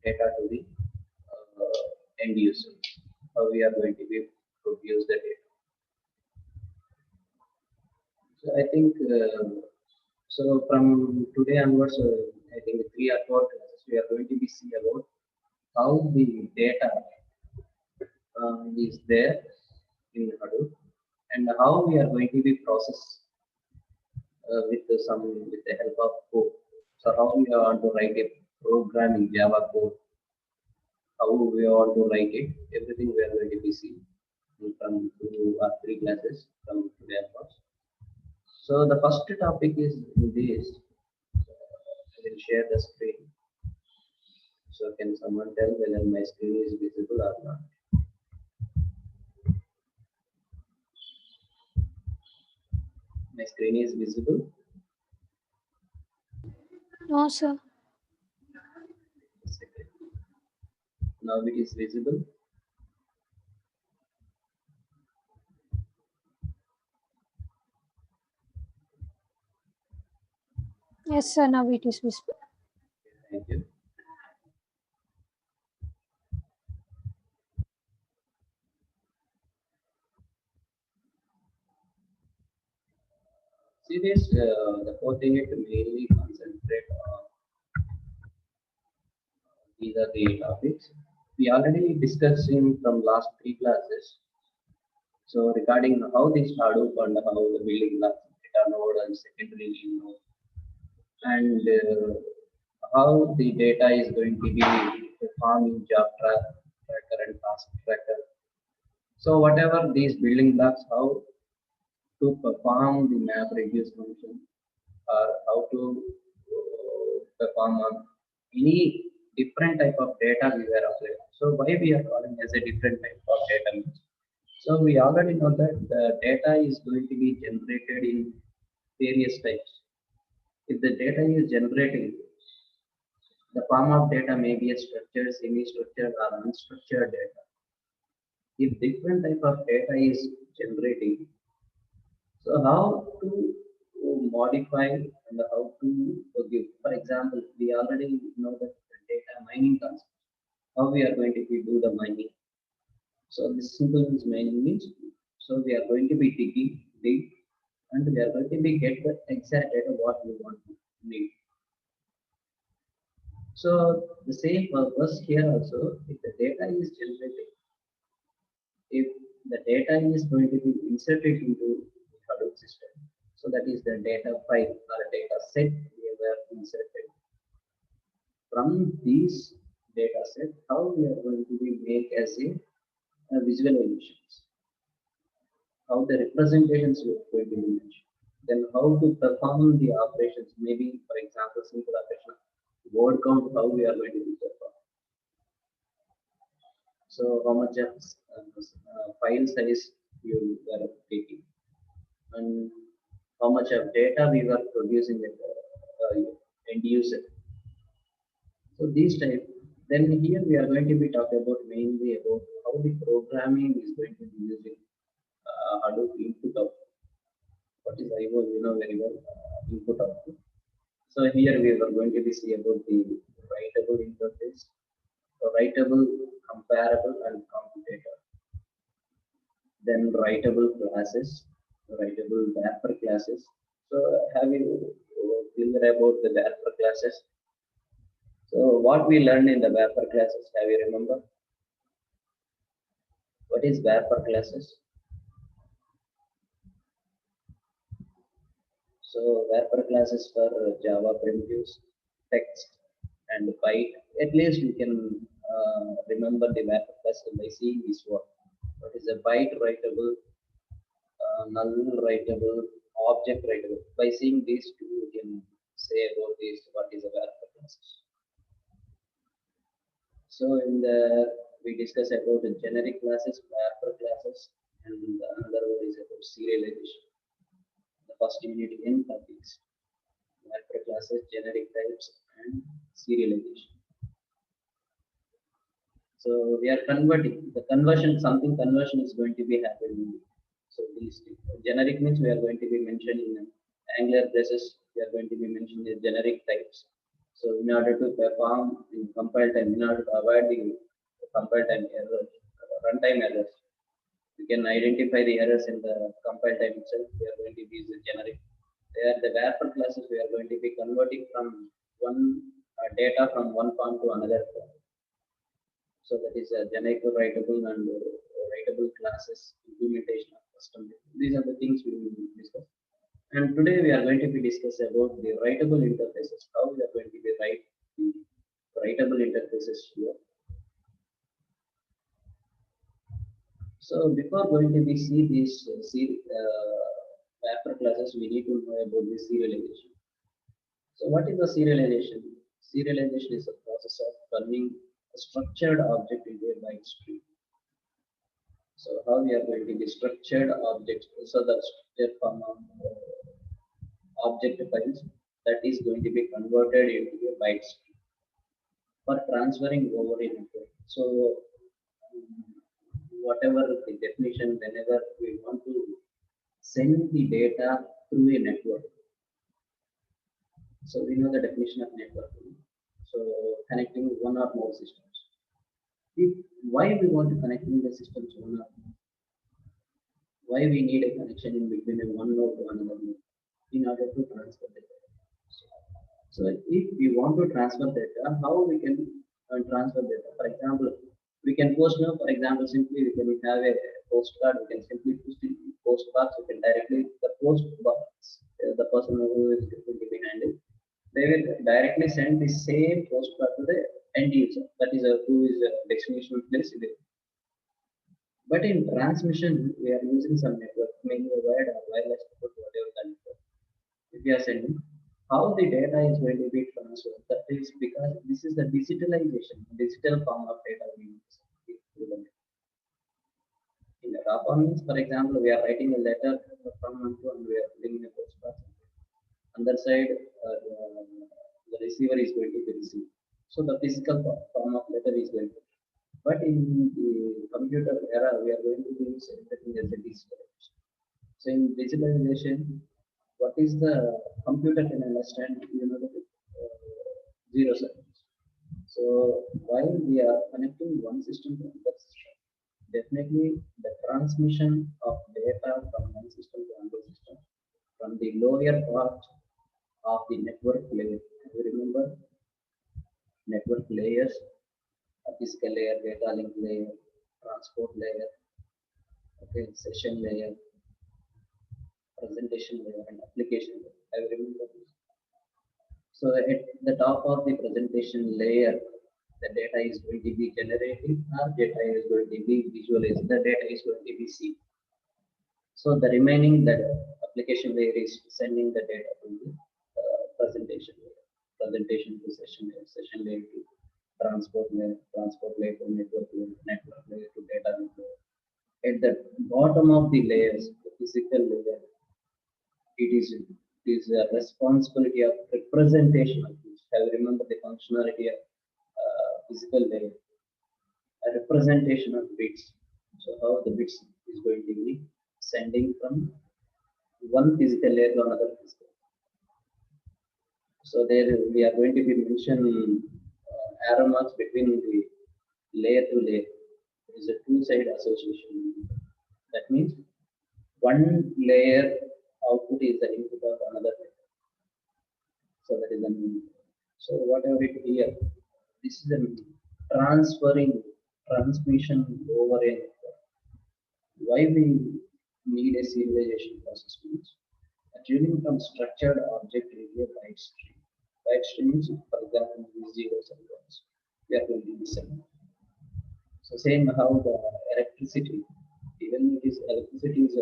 data to the end user. How we are going to be produce the data. So I think so from today onwards, I think 3 or 4 classes we are going to be see about how the data is there in Hadoop and how we are going to be processed with the help of code. So how we want to write a program in Java code, how we want to write it, everything we are going to be seeing from 2 or 3 classes from today onwards. So the first topic is this. I will share the screen. So can someone tell whether my screen is visible or not? My screen is visible. No, sir. Second. Now it is visible. Yes, sir. Now it is visible. Thank you. See this, the core thing is to mainly concentrate on these are the topics. We already discussed in from last 3 classes. So regarding how this Hadoop and how the building blocks, data node and secondary node, and how the data is going to be performed in tracker and task tracker. So whatever these building blocks, how to perform the map reduce function or how to perform on any different type of data we were applying. So why we are calling as a different type of data means. So we already know that the data is going to be generated in various types. If the data is generating, the form of data may be a structured, semi-structured or unstructured data. If different type of data is generating, so how to modify and how to give. For example, we already know that the data mining concept, how we are going to be do the mining. So this simple means mining means, so we are going to be dig, and we are going to be get the exact data what we want to need. So the same purpose here also, if the data is generated, if the data is going to be inserted into the Hadoop system, so that is the data file or a data set we were inserted. From these data set, how we are going to be make as a visualizations, how the representations are going to be mentioned, then how to perform the operations, maybe for example simple operation, word count, how we are going to be perform. So how much of file size you were taking, and how much of data we were producing at end user. So these type. Then here we are going to be talking about mainly about how the programming is going to be using Hadoop input output. What is IO? You know very well input output. So here we are going to be see about the writable interface, writable, comparable, and commutator. Then writable classes, writable wrapper classes. So have you clear about the wrapper classes? So what we learned in the wrapper classes, have you remember? What is wrapper classes? So wrapper classes for Java primitives, text, and byte. At least we can remember the wrapper class by seeing this one. What is a byte writable, null writable, object writable? By seeing these two, we can say about this what is a wrapper classes. So in the we discuss about the generic classes, wrapper classes, and another one is about serialization. The first unit in topics, wrapper classes, generic types, and serialization. So we are converting the conversion. Something conversion is going to be happening. So these generic means we are going to be mentioning Angular braces. We are going to be mentioning the generic types. So in order to perform in compile time, in order to avoid the compile time errors, runtime errors, we can identify the errors in the compile time itself. We are going to use the generic. There, the wrapper classes we are going to be converting from one data from one form to another form. So that is a generic writable and writable classes implementation of custom. These are the things we will discuss. And today we are going to be discuss about the writable interfaces. How we are going to be write the writable interfaces here. So before going to be see these wrapper classes, we need to know about the serialization. So what is the serialization? Serialization is a process of turning a structured object into a byte stream. So how we are going to be structured objects, so the structured form of object files that is going to be converted into a byte stream for transferring over a network. So whatever the definition, whenever we want to send the data through a network. So we know the definition of network. So connecting one or more systems. If, why we want to connect the systems one or more? Why we need a connection in between a one node to another node in order to transfer data? So if we want to transfer data, how we can transfer data? For example, we can post now. For example, simply we can have a postcard. We can simply post in postcards. We can directly the post box. The person who is going to be handled, they will directly send the same postcard to the end user. That is who is a destination place. But in transmission, we are using some network, maybe a wired or wireless network, whatever the network. If we are sending, how the data is going to be transferred. That is because this is the digitalization, digital form of data we use. In the raw form means, for example, we are writing a letter from one to and we are putting in a postcard. On the side, the receiver is going to be received. So the physical form of letter is going to. But in the computer era, we are going to use everything as a digitalization. So in digitalization, what is the computer can understand, the zero seconds. So while we are connecting one system to another system, definitely the transmission of data from one system to another system from the lower part of the network layer. You remember network layers, a physical layer, data link layer, transport layer, okay, session layer, presentation layer, and application layer. I remember this. So at the top of the presentation layer, the data is going to be generated or data is going to be visualized. The data is going to be seen. So the remaining that application layer is sending the data to the presentation layer, presentation to session layer to transport layer to network layer to data link layer. At the bottom of the layers, the physical layer, it is a responsibility of representation of this. I remember the functionality of physical layer, a representation of bits. So how the bits is going to be sending from one physical layer to another physical. So there we are going to be mention arrow marks between the layer to layer. It is a two-side association. That means one layer output is the input of another layer. So that is the meaning. So whatever it here, this is a transferring transmission over a network. Why we need a serialization process means tuning from structured object into a byte stream. Byte stream means, for example, these zeros and ones. We are going to be sending. So same how the electricity, even this electricity is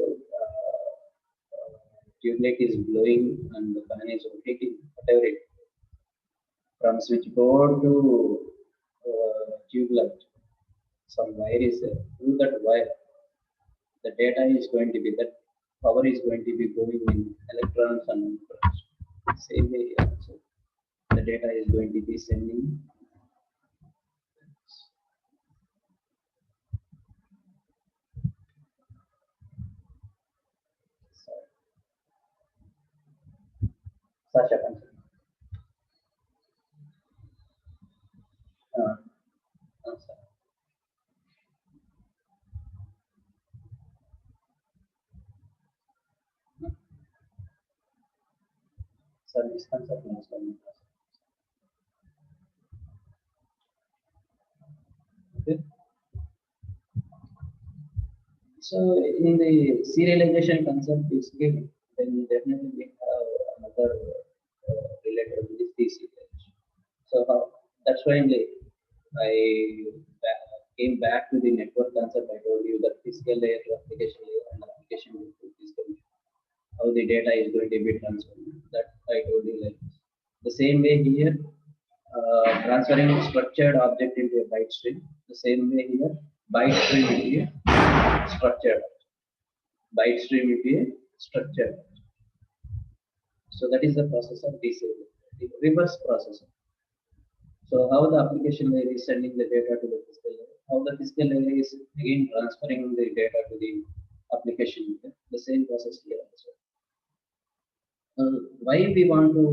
tube light is blowing and the fan is rotating, whatever it, from switchboard to tube light, some wire is there. Through that wire, the data is going to be that power is going to be going in electrons and neutrons. Same way here also, the data is going to be sending. Sasha, service concept most common. Okay. So in the serialization concept is given, then definitely we have another related with this serialization. So that's why I came back to the network concept. I told you that physical layer to application layer and application layer to physical layer. How the data is going to be transferred. That I told you like this. The same way here, transferring a structured object into a byte stream. The same way here, byte stream into a structured byte stream into a structured. So that is the process of deserialization, the reverse process. So how the application layer is sending the data to the physical layer, how the physical layer is again transferring the data to the application layer. The same process here also. Why we want to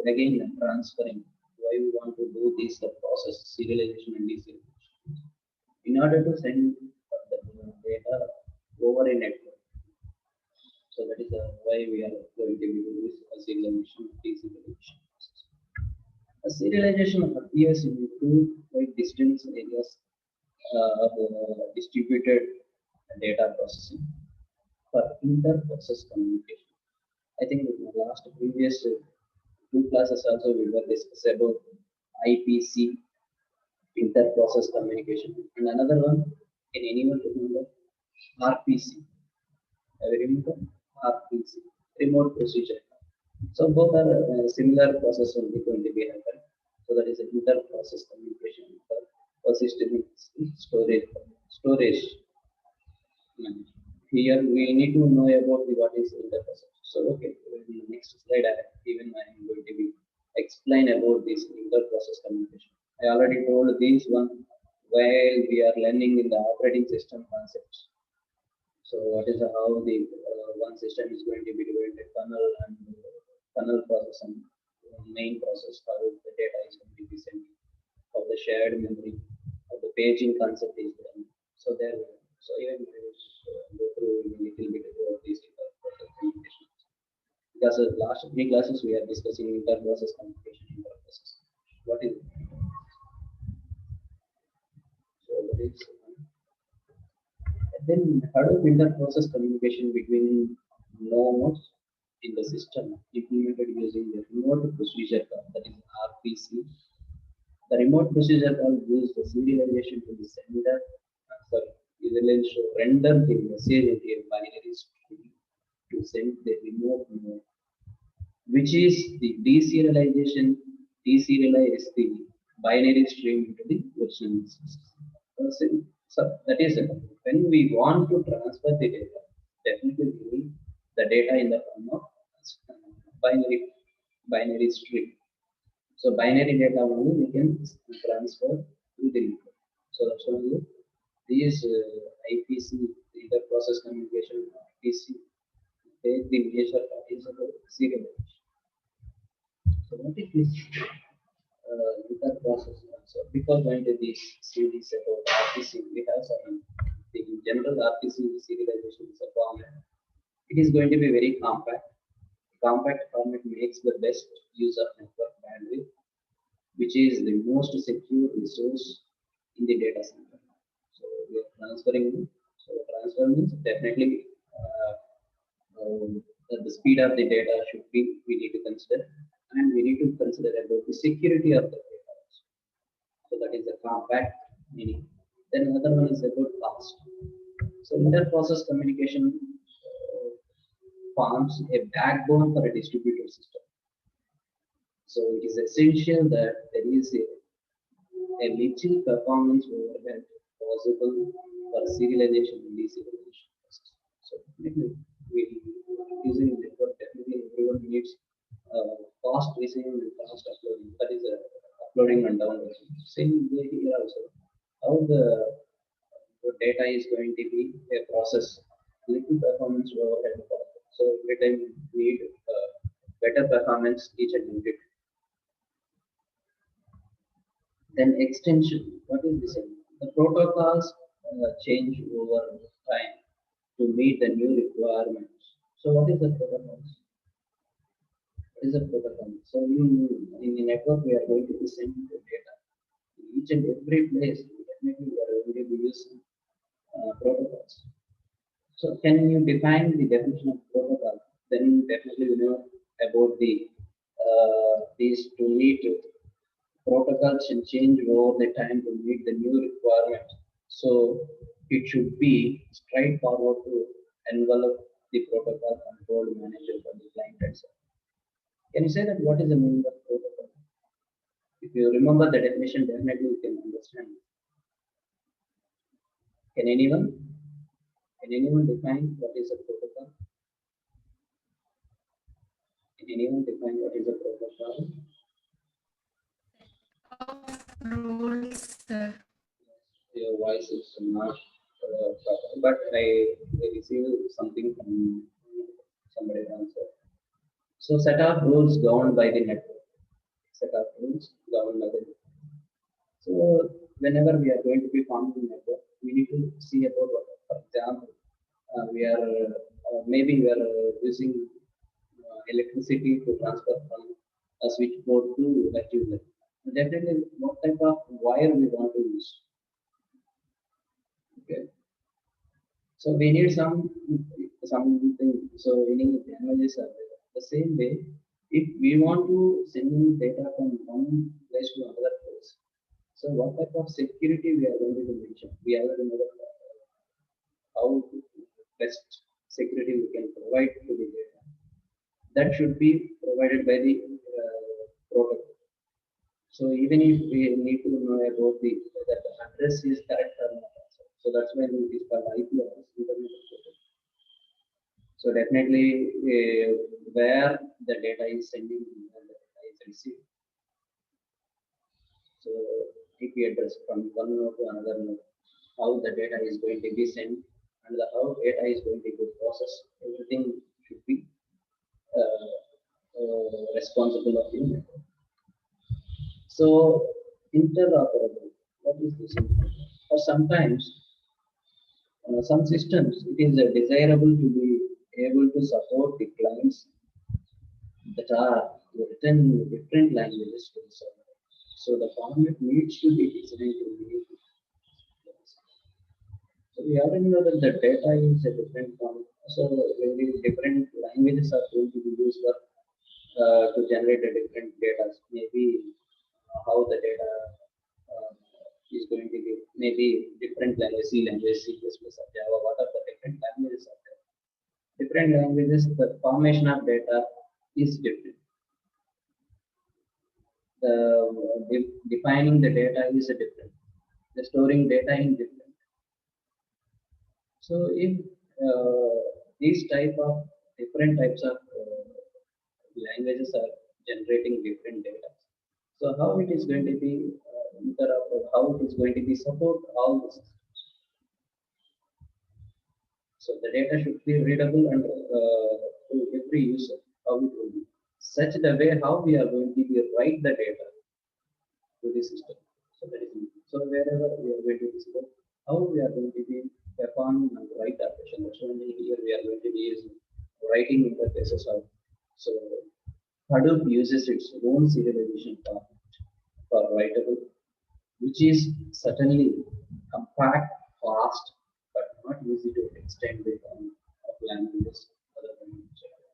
again transferring? Why we want to do this process serialization and deserialization? In order to send the data over a network. So that is why we are going to do this serialization and deserialization process. A serialization appears in two quite distant areas of distributed data processing for inter-process communication. I think in the last previous two classes also we were discussing about IPC, inter-process communication, and another one, can anyone remember? RPC. I remember RPC, remote procedure. So both are similar process only going to be happen. So that is an inter-process communication for persistent storage management. Here we need to know about what is inter-process. So okay, in the next slide even I am going to be explain about this inter-process communication. I already told this one while we are learning in the operating system concepts. So what is how the one system is going to be divided into kernel and kernel process and main process, how the data is going to be sent, how the shared memory, how the paging concept is done. So there, so even we will go through a little bit about this inter-process communication. Because last three classes we are discussing inter-process communication, inter-process. What is it? So that is. Then Hadoop inter-process communication between nodes in the system implemented using the remote procedure call, that is RPC. The remote procedure call uses the serialization to the sender, serialization to render the message into a binary stream to send the remote node, which is the deserialization. Deserialize the binary stream into the original system. So that is it. When we want to transfer the data, definitely we need the data in the form of binary stream. So binary data only we can transfer to the network. So that's why these IPC, inter-process communication, IPC, take the major part is about serialization. So what is this inter-process? So before going to this series about RPC, we have some the general RPC serialization is a format. It is going to be very compact. Compact format makes the best use of network bandwidth, which is the most secure resource in the data center. So we are transferring. So transfer means definitely the speed of the data should be we need to consider, and we need to consider about the security of the data. So that is the compact meaning. Then another one is about cost. So inter-process communication forms a backbone for a distributed system. So it is essential that there is a little performance overhead possible for serialization and deserialization process. So definitely we using network, definitely everyone needs fast receiving and fast uploading. That is uploading and downloading. Same way here also. How the data is going to be a process, little performance overhead. So every time we need better performance each and every. Then extension. What is this? The protocols change over time to meet the new requirements. So what is the protocols? is a protocol. So in the network, we are going to be sending the data. In each and every place, definitely we are going to be using protocols. So can you define the definition of protocol? Then definitely we know about these to meet protocols should change over the time to meet the new requirement. So it should be straightforward to envelop the protocol control manager for the client itself. Can you say that what is the meaning of protocol? If you remember the definition, definitely you can understand. Can anyone? Can anyone define what is a protocol? Can anyone define what is a protocol? Rules, sir. Your voice is not proper, but I received something from somebody answer. So set of rules governed by the network. Set of rules governed by the network. So whenever we are going to be forming a network, we need to see about what. For example, we are maybe we are using electricity to transfer from a switchboard to a tube. Definitely, what type of wire we want to use. Okay. So we need something. So we need damages are there. The same way, if we want to send data from one place to another place, so what type of security we are going to mention? We already know that, how best security we can provide to the data. That should be provided by the protocol. So even if we need to know about the that the address is correct or not, so that's why it is called IP address, Internet Protocol. So definitely where the data is sending and the data is received. So IP address from one node to another node, how the data is going to be sent and how data is going to be processed. Everything should be responsible of the network. So interoperable. What is this? Or sometimes some systems it is desirable to be able to support the clients that are written in different languages to the server. So the format needs to be designed to meet. So we already know that the data is a different form. So very different languages are going to be used for to generate a different data. Maybe how the data uh, is going to be maybe different language, C language, C++, or Java. What are the different languages are there? Different languages, the formation of data is different. The defining the data is a different. The storing data is different. So if these type of different types of languages are generating different data, so how it is going to be how it is going to be support all this. So the data should be readable and to every user. How it will be such the way how we are going to be write the data to the system. So that is so wherever we are going to discuss how we are going to be performing and write operation. That's only here we are going to be using writing interfaces of. So Hadoop uses its own serialization format for writable, which is certainly compact, fast, but not easy to extend with of languages other than Java.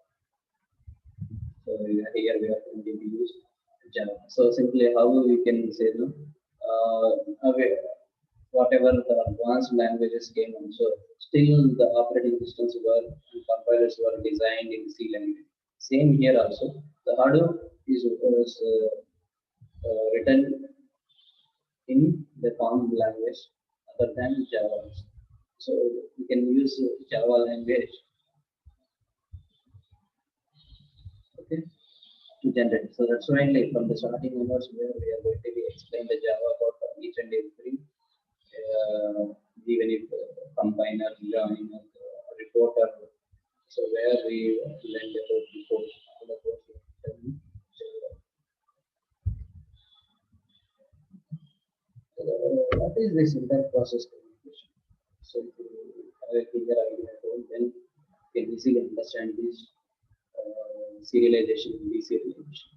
So here we are going to use Java. So simply how we can say no, whatever the advanced languages came on, so still the operating systems were and compilers were designed in C language. Same here also. The Hadoop is was written in the form language other than Java. So we can use Java language, okay, to generate. So that's why like from the starting onwards where we are going to be explain the Java for each and every even if combiner, joiner, reporter. So where we learned about before all the course we have done in Java. What is this inter-process communication? So if you have a clear idea about then you can easily understand this serialization and deserialization.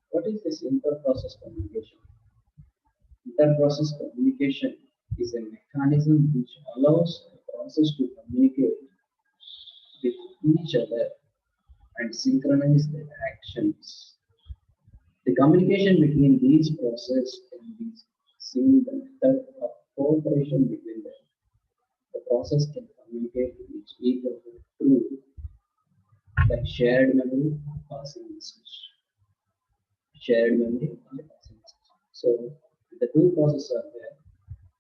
What is this inter-process communication? Inter-process communication is a mechanism which allows a process to communicate with each other and synchronize their actions. The communication between these processes can be seen the method of cooperation between them. The process can communicate with each other through like shared memory passing message. Shared memory and passing message. So the two processes are there.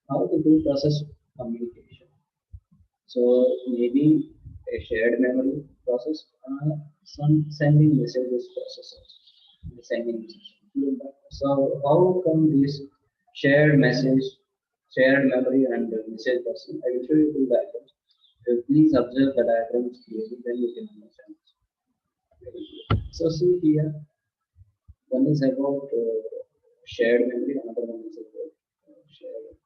How the two process communication? So maybe a shared memory process, some sending messages processes, sending messages. So how come this shared message, shared memory and message processing? I will show you two diagrams. Please observe the diagrams clearly, then you can understand. So see here, one is about shared memory, another one is about shared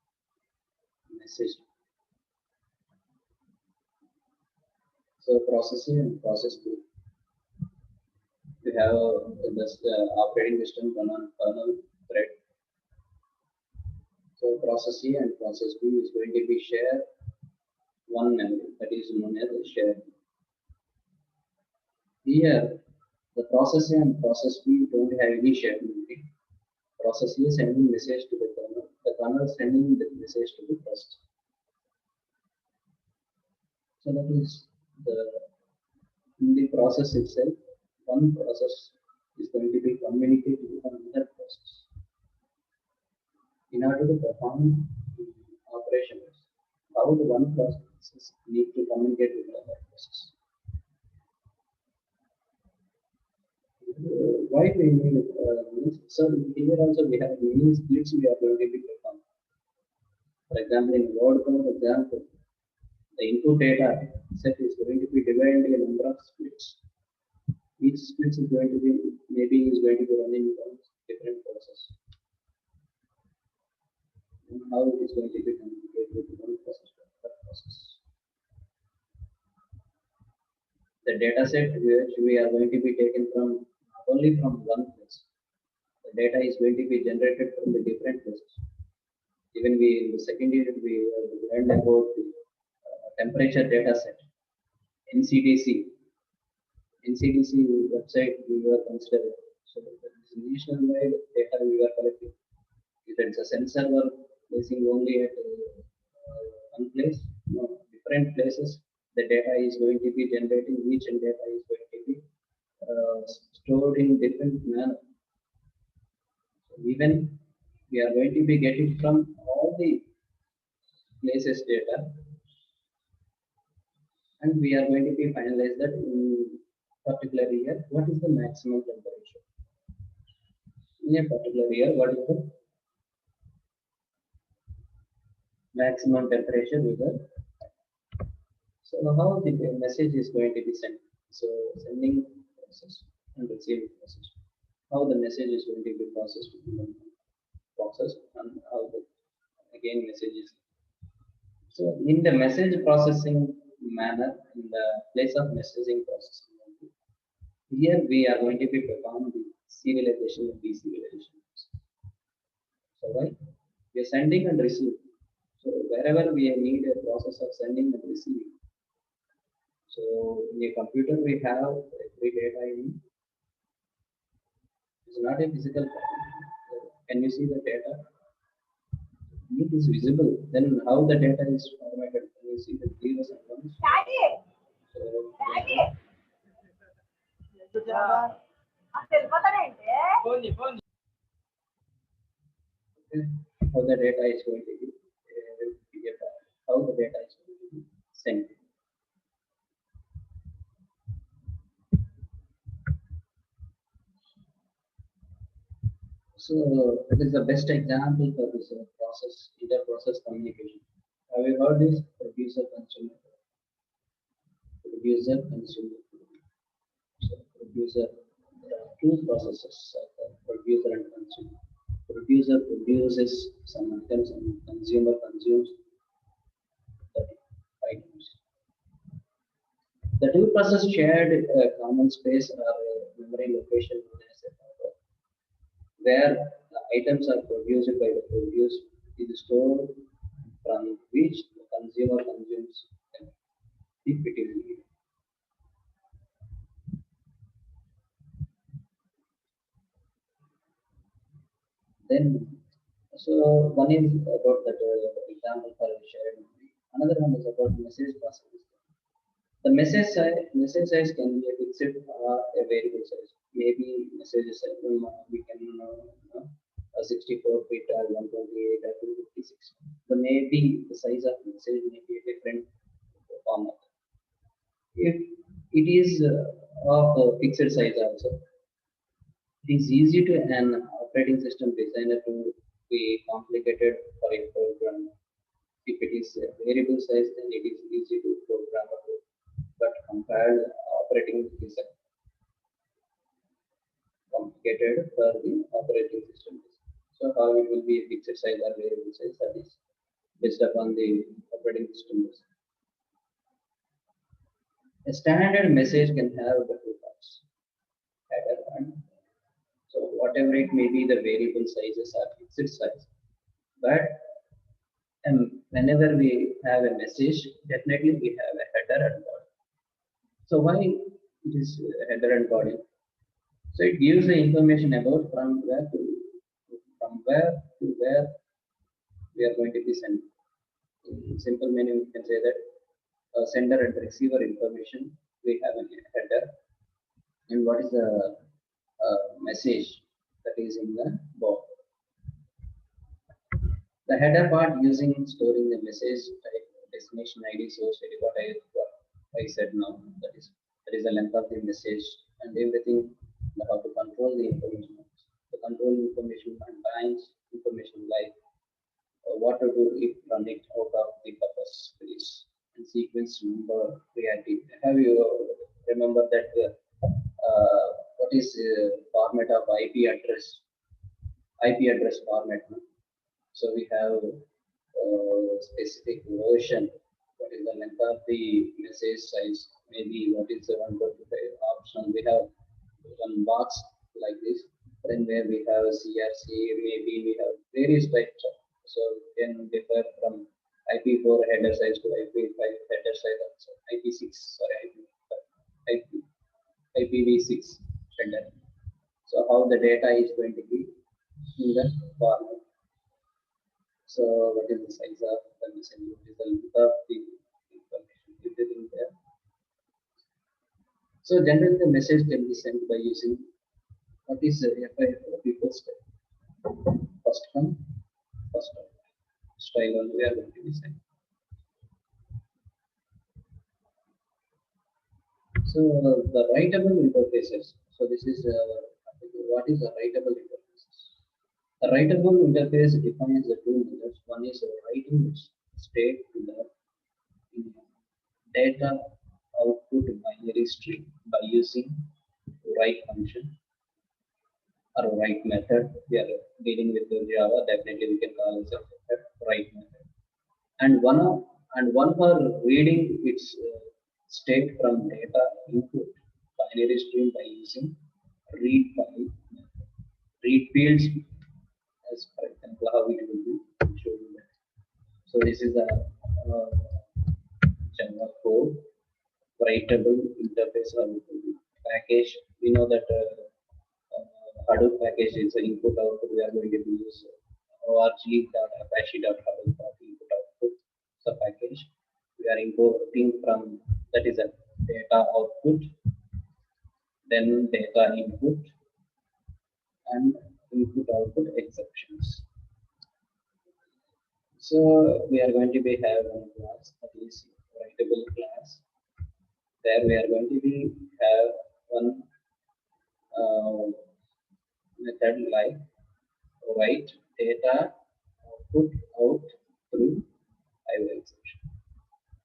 message. So process A and process B. We have this operating system kernel thread. So process A and process B is going to be share one memory, that is known as a shared. Here, the process A and process B don't have any shared memory. Process A is sending message to the kernel is sending the message to the process. So that is in the process itself, one process is going to be communicated with another process. In order to perform operations, how the one process need to communicate with the other process. Why we need so here also we have many splits we are going to be performed. For example, in word count example, the input data set is going to be divided into a number of splits. Each split is going to be maybe is going to be running from different processes. And how it is going to be communicated with one process to another process. The data set which we are going to be taken from not only from one place. The data is going to be generated from the different places. Even we in the second unit we learned about the temperature data set, NCDC. NCDC website we were considering. So this nationwide data we were collecting. If it's a sensor were placing only at one place, no, different places, the data is going to be generating, each and data is going to be stored in different manner. So even we are going to be getting from all the places data, and we are going to be finalize that in particular year. What is the maximum temperature in a particular year? What is the maximum temperature with the so how the message is going to be sent? So sending process and receiving process. How the message is going to be processed in the process and how the again message is. So in the message processing manner, in the place of messaging processing, here we are going to be performing the serialization and deserialization. So right, we are sending and receiving. So wherever we need a process of sending and receiving. So in a computer we have every data in. It's not a physical copy. Can you see the data? It is visible. Then how the data is formatted? Can you see the zeros and ones? So, how the data is going to be how the data is going to be sent. So it is the best example for this process, inter-process communication. Have you heard this producer-consumer? Producer-consumer. So producer, there are two processes, producer and consumer. Producer produces some items and consumer consumes the items. The two processes shared common space or memory location known as a buffer, where the items are produced by the produce is stored from which the consumer consumes them if it is needed. Then, so one is about that example for shared memory. Another one is about message processing. The message size can be a fixed or a variable size. Maybe message size we can 64 bit or 128 or 256. The maybe the size of message may be a different format. If it is of a fixed size also, it is easy to an operating system designer to be complicated for a program. If it is a variable size, then it is easy to programmable. But compiled operating is complicated for the operating system. So how it will be a fixed size or variable size, that is based upon the operating system. A standard message can have the two parts, header and so whatever it may be, the variable sizes are fixed size. But whenever we have a message, definitely we have a header and body. So why it is header and body? So it gives the information about from where to where we are going to be sent. In simple meaning, we can say that sender and receiver information we have a header, and what is the message that is in the body. The header part using storing the message type, destination ID, source ID, what I said now. That is the length of the message and everything. How to control the information. To control information contains information like what to do if running out of the purpose space and sequence number priority. Have you remember that what is format of IP address? IP address format. No? So we have specific version. What is the length of the message size? Maybe what is the 125 option? We have one box like this. Then where we have CRC, maybe we have various types of. So can differ from IP4 header size to IP5 header size also. IP6 sorry IPv6 header. So how the data is going to be in the format. So what is the size of the message? What is the length of the information? Everything there. So generally the message can be sent by using what is the FIFO step. First come, first out. Style on we are going to be sent. So the writable interfaces. So this is what is a writable interfaces. A writable interface defines the two methods. One is writing state to the data output binary string by using write function or write method. We are dealing with the Java, definitely we can call it a write method. And one for reading its state from data input binary string by using read file method. Read fields, as for example, how it will be shown that. So this is a Java code writable interface or package. We know that Hadoop package is an input output. We are going to use org.apache.hadoop.input output. So package we are importing from that is a data output, then data input and input output exceptions. So we are going to be have one class that is writable class. There we are going to be have one method like write data output out through IO exception.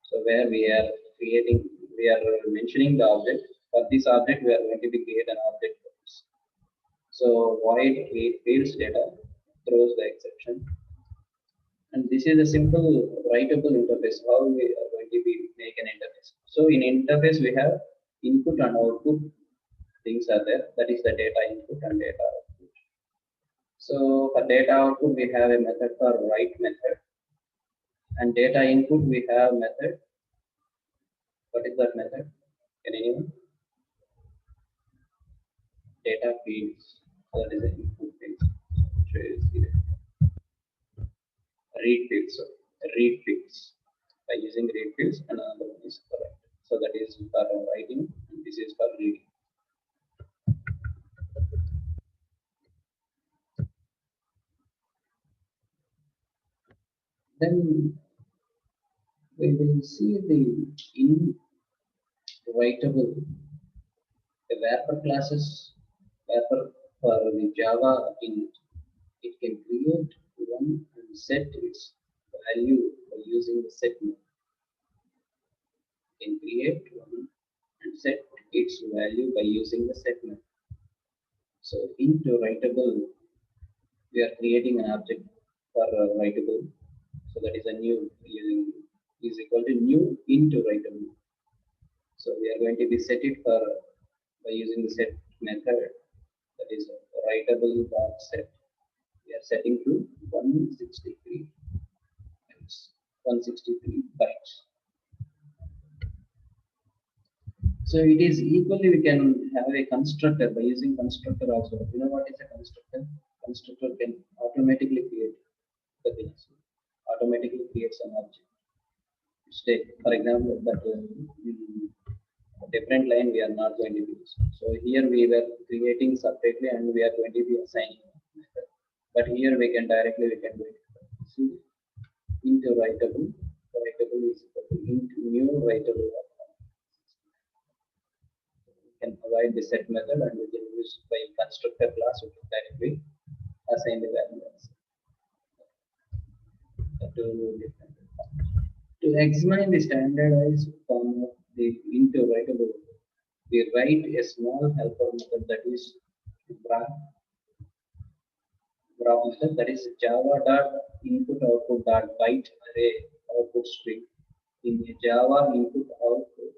So where we are mentioning the object. For this object, we are going to be create an object for this. So void read fields data throws the exception. And this is a simple writable interface. How we are going to be make an interface. So in interface we have input and output things are there. That is the data input and data output. So for data output we have a method for write method, and data input we have method. What is that method? Can anyone? Data fields. So that is the input fields. Read fields. So read fields. By using read fields, and another one is correct. So that is for writing, and this is for reading. Then we will see the in writable the wrapper classes wrapper for the Java in it can create one and set its value by using the set method. Can create one and set its value by using the set method. So into writable, we are creating an object for writable. So that is a new using is equal to new into writable. So we are going to be set it for by using the set method, that is writable dot set. We are setting to 163 bytes. 163 bytes. So it is equally we can have a constructor by using constructor also. You know what is a constructor? Constructor can automatically create the things. Automatically creates an object. State, for example, that different line we are not going to use. So here we were creating separately and we are going to be assigning method. But here we can directly we can do it. See, into writable. Writable is equal to into new writable. We can provide the set method and we can use by constructor class we can directly assign the values. To examine the standardized form of the into writable, we write a small helper method that is graph method, that is java dot input output dot byte array output string in the Java input output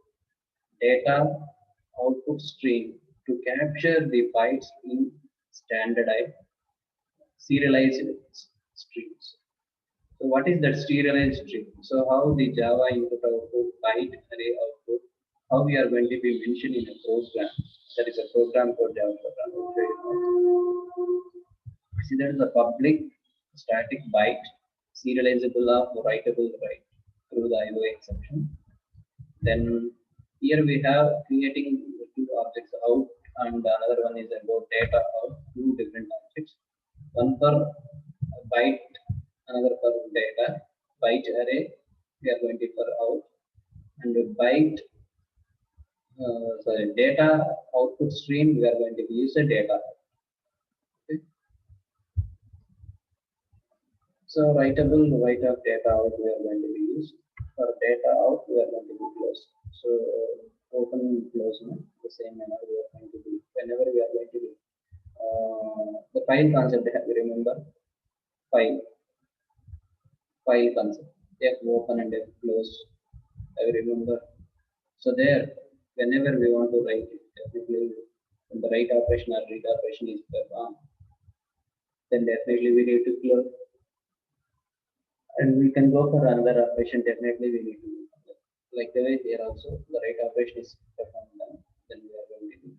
data output stream to capture the bytes in standardized serialized streams. So what is that serialized stream? So how the Java input output byte array output, how we are going to be mentioned in a program. That is a program called Java program. See, that is a public static byte serializable of writable right through the IO exception. Then here we have creating two objects out and another one is about data out, two different objects. One for byte, another for data. Byte array we are going to for out and byte data output stream we are going to use a data. Okay. So writable write of data out we are going to be used. For data out we are going to be close. So open close the same manner we are going to be whenever we are going to be the file concept have you remember file concept f open and f close I remember. So there whenever we want to write it definitely when the write operation or read operation is performed then definitely we need to close. And we can go for another operation, definitely we need to do like the way here also the right operation is performed then we are going to do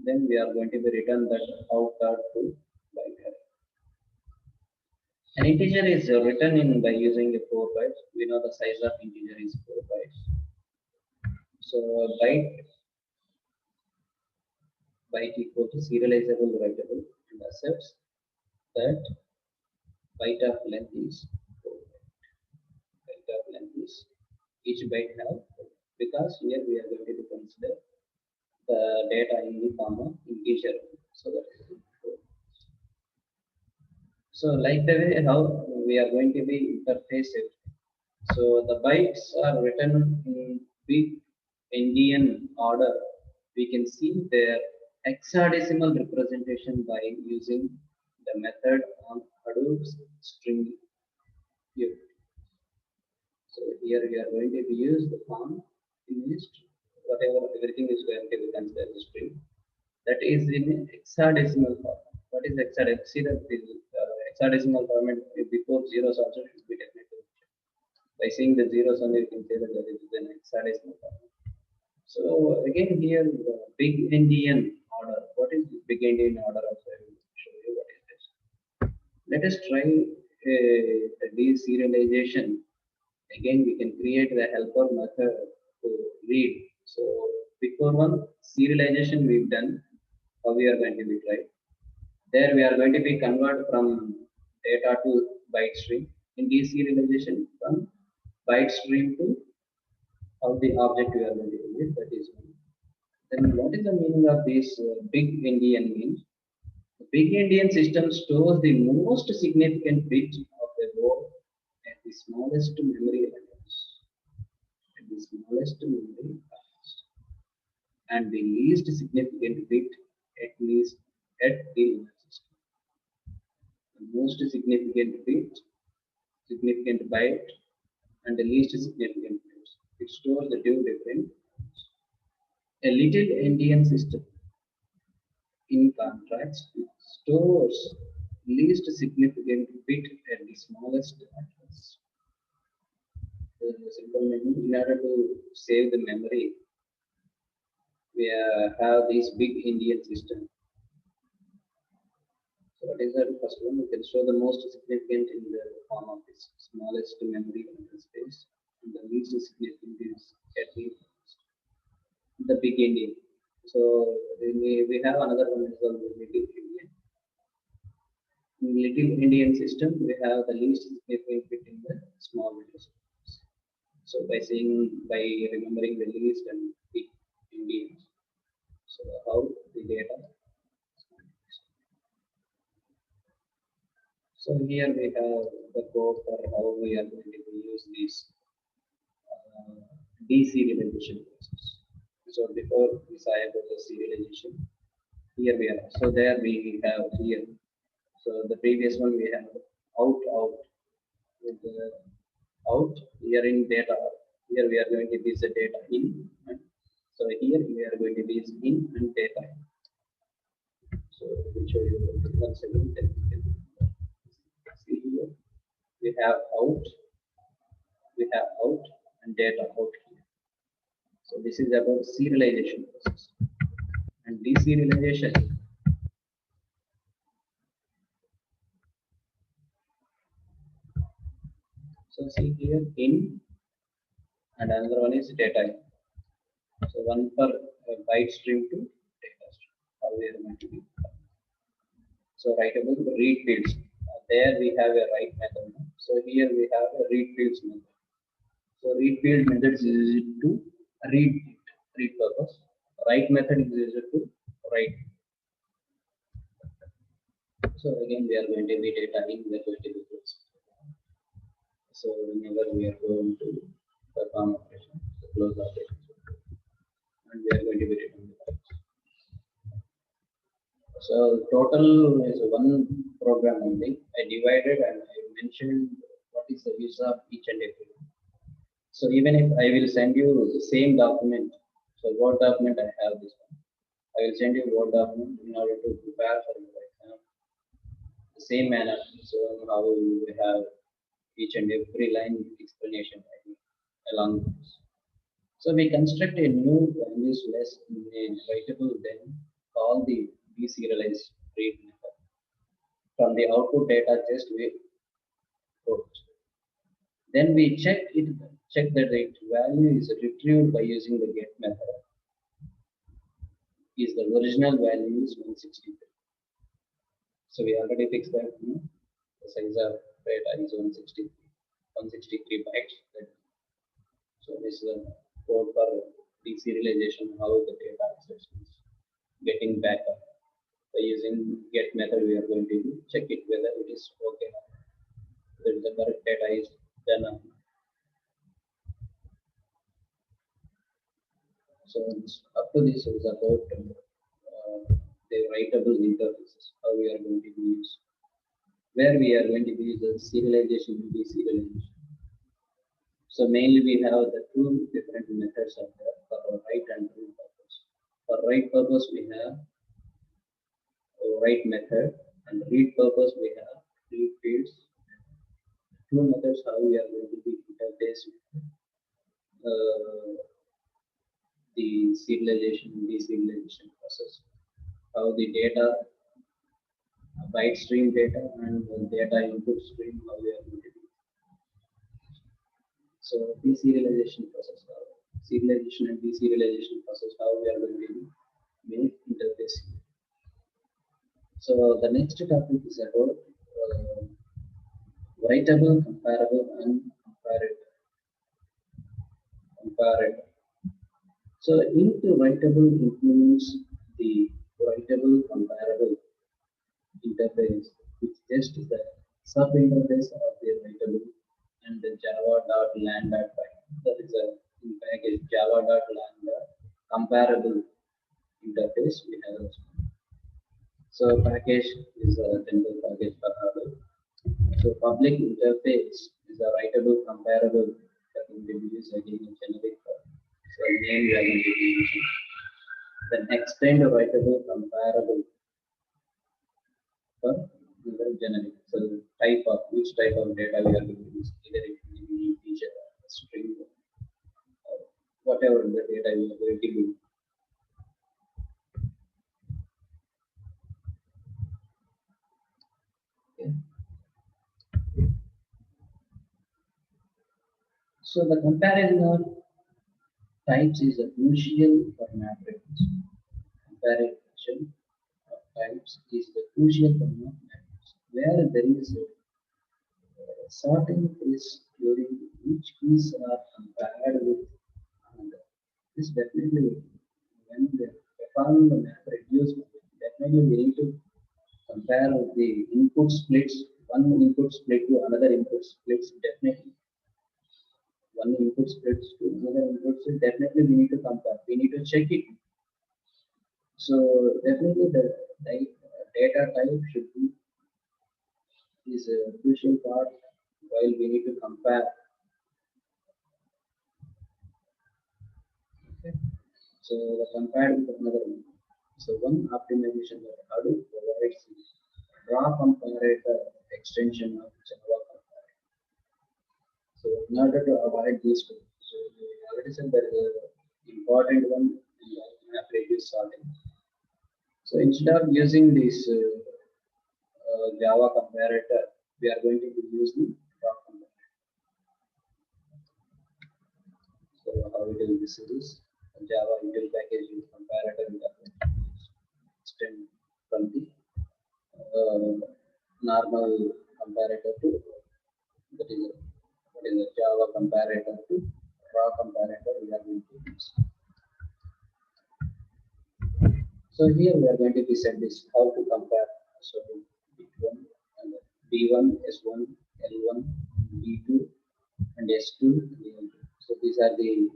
then we are going to be return that out dot to byte array. An integer is written in by using the 4 bytes. We know the size of integer is 4 bytes. So byte equal to serializable writable and accepts that byte of length is 4 byte of length is each byte have because here we are going to consider the data in the form of integer. So that is so like the way how we are going to be interface it. So the bytes are written in big Indian order. We can see their hexadecimal representation by using the method on Hadoop's string view. So here we are going to use the form in list, whatever everything is going to be considered as string. That is in hexadecimal form. What is hexadecimal? See that this hexadecimal format before zeros also should be definitely. By seeing the zeros only, you can say that it is an hexadecimal format. So again here the big endian order. What is this big endian order? Also, I will show you what is this. Let us try a deserialization. Again, we can create the helper method to read. So before one serialization we've done, how we are going to be try. There we are going to be convert from data to byte stream. In deserialization from byte stream to how the object we are going to use. That is one. Then what is the meaning of this big endian means? The big endian system stores the most significant bit of the word at the smallest memory address. At the smallest memory address. And the least significant bit at least at the largest. The most significant bit, significant byte, and the least significant bits. It stores the two different. A little endian system, in contrast, stores least significant bit at the smallest address. The simple meaning, in order to save the memory, we have this big endian system. So what is the first one? We can show the most significant in the form of this smallest memory address space, and the least significant is at the big endian. So we have another one as well, the little endian. In little endian system, we have the least significant bit in the small address space. So by remembering the least and big endians, so how the data. So here we have the code for how we are going to use this deserialization process. So before we saw about the serialization, here we are. So there we have here. So the previous one we have out with the out here in data. Here we are going to use the data in. And so here we are going to use in and data. So we'll show you one second. See here we have out and data out here. So this is about serialization process and deserialization. So see here in and another one is data in. So one for byte stream to data stream. How we are going to be. So writable read fields. There we have a write method. So here we have a read fields method. So read field method is used to read purpose. Write method is used to write. So again we are going to be data in, we are going to be close. So whenever we are going to perform operation, so close operation, and we are going to be return the values. So total is one program only. I divided and I mentioned what is the use of each and every one. So even if I will send you the same document, so Word document I have this one. I will send you Word document in order to prepare for your exam. The same manner, so how we have each and every line explanation along with this. So we construct a new values less in a writable, then call the deserialized read method. From the output data just we put. Then we check that the value is retrieved by using the get method. Is the original value is 163. So we already fixed that. The size of data is 163 bytes. So this is a code for deserialization, how the data access is getting back up. By using get method, we are going to check it whether it is okay. Whether the correct data is done. So up to this is about the writable interfaces, how we are going to use, where we are going to use the serialization and deserialization. So mainly we have the two different methods of there for write and read purpose. For write purpose we have a write method, and read purpose we have read fields. Two methods how we are going to be interface with the serialization and deserialization process. How the data, byte stream data and the data input stream, how we are going to do. So deserialization process, serialization and deserialization process, how we are going to do make interface. So the next topic is about writable, comparable, and comparator. So into writable implements the writable comparable interface, which just is the sub interface of the writable and the java.lang.py. That is a in package java.lang comparable interface we have also. So package is a general package for Hadoop. So public interface is a writable comparable that will be used again in generic form. So name we are going to be using. Then extend writable comparable for the generic. So type of which type of data we are going to use, either it will be integer or string or whatever the data we are going to use. Okay. So the comparison of types is a crucial for mathematics. Comparison of types is the crucial for mathematics, where there is a sorting is during which keys are compared with another. This definitely, when we perform the math reduce, definitely we need to compare the input splits, one input split to another input splits, definitely. One input splits to another input split, definitely we need to compare. We need to check it. So definitely the data type should be is a crucial part while we need to compare. Okay. So the compared with another one. So one optimization that Hadoop provides is raw comparator extension of Java comparator. So in order to avoid these two, so we already said there is an important one in the MapReduce sorting. So instead of using this Java comparator, we are going to use the raw comparator. So how it is this is Java util package with comparator we are going to extend from the normal comparator to that is a Java comparator to raw comparator we are going to use. So here we are going to be set this how to compare. So B1 and B1, S1, L1, B2 and S2 and L2. So these are the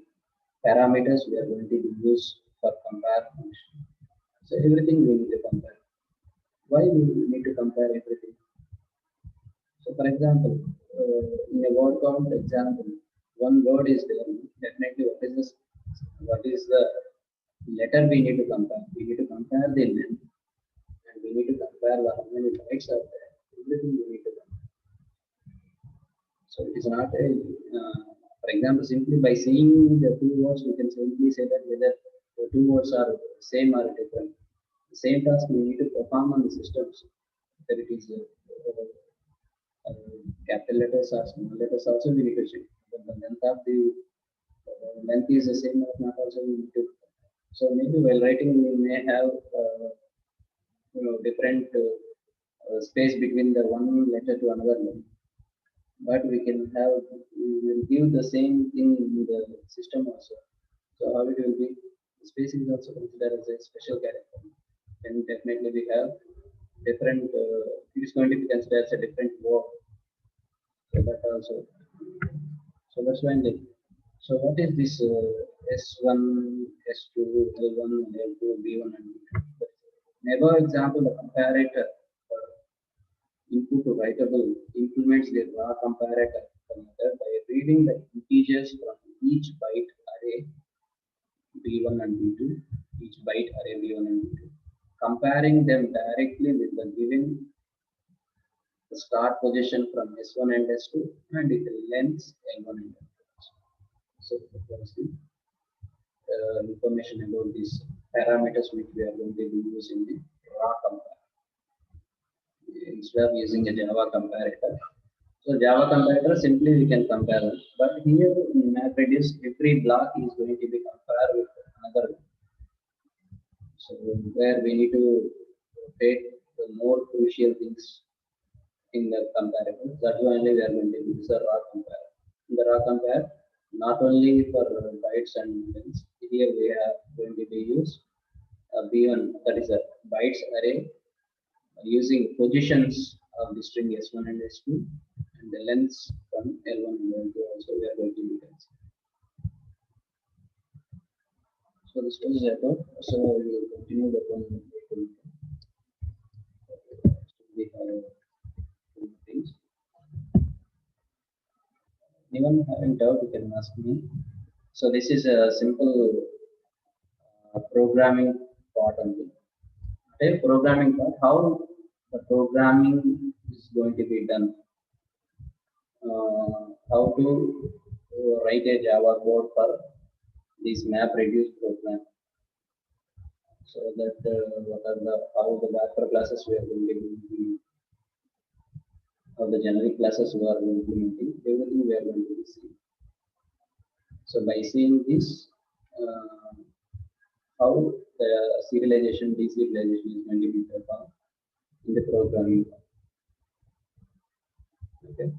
parameters we are going to use for compare function. So everything we need to compare. Why we need to compare everything? So for example, in a word count example, one word is there. Definitely, what is the letter we need to compare? We need to compare the length, and we need to compare how many bytes are there. Everything we need to compare. So it is not a, for example, simply by seeing the two words, we can simply say that whether the two words are same or different. The same task we need to perform on the systems. Whether it is capital letters or small letters, also we need to check. But the length of the length is the same or not, also we need to. So maybe while writing, we may have different space between the one letter to another one. But we will give the same thing in the system also. So how it will be, the space is also considered as a special character. And definitely we have different, it is going to be considered as a different word. So that also, so that's why so what is this S1, S2, L1, L2, B1 and B2? Never example, the comparator input to writable implements the raw comparator method by reading the integer integers from each byte array B1 and B2, each byte array B1 and B2, comparing them directly with the given start position from S1 and S2 and with the lengths L1 and L2. So that was the information about these parameters which we are going to be using the raw compare instead of using a Java comparator. So Java comparator simply we can compare them, but here in MapReduce every block is going to be compared with another one. So where we need to take the more crucial things in the comparison. That's why only we are going to use the raw compare. In the raw compare, not only for bytes and lengths, here we are going to be use B1, that is a bytes array using positions of the string S1 and S2 and the lengths from L1 and L2 also we are going to be considering. So this was about, so we will continue the one. We have two things. Anyone having doubt, you can ask me. So this is a simple programming part only. Okay, programming part, how the programming is going to be done. How to write a Java code for this MapReduce program. So that what are the how the vector classes we are going to be implementing, or the generic classes we are implementing, everything we are going to be seeing. So by seeing this, how the serialization, deserialization is going to be performed in the programming. Okay.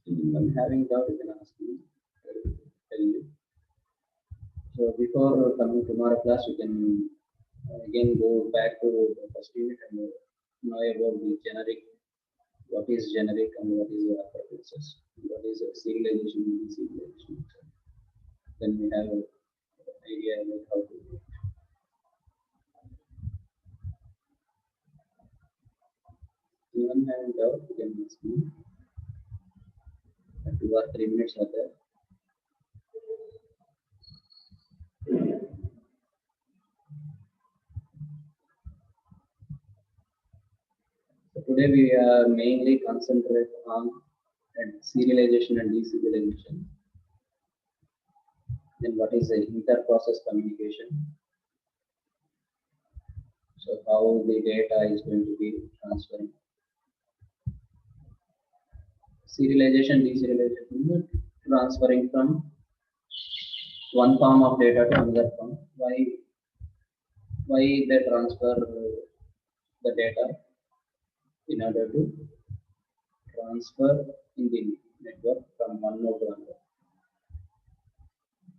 Anyone having doubt, you can ask me. I will tell you. So before coming tomorrow class, you can again go back to the first unit and know about the generic, what is generic and what is the upper classes, what is serialization and deserialization. Then we have an idea about how to do it. Anyone having doubt, you can ask me. 2 or 3 minutes are there. So today we are mainly concentrate on serialization and deserialization. Then what is the inter-process communication? So how the data is going to be transferring. Serialization, deserialization, transferring from one form of data to another form. Why they transfer the data? In order to transfer in the network from one node to another.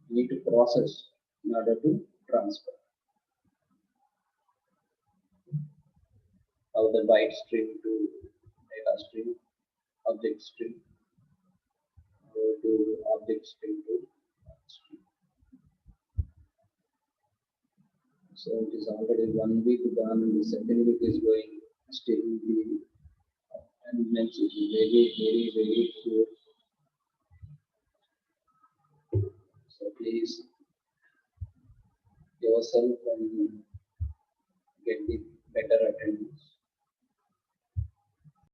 You need to process in order to transfer. How the byte stream to data stream, object stream, or to object stream to stream. So it is already 1 week done, the second week is going, still the attendance is very poor. So please yourself and get the better attendance.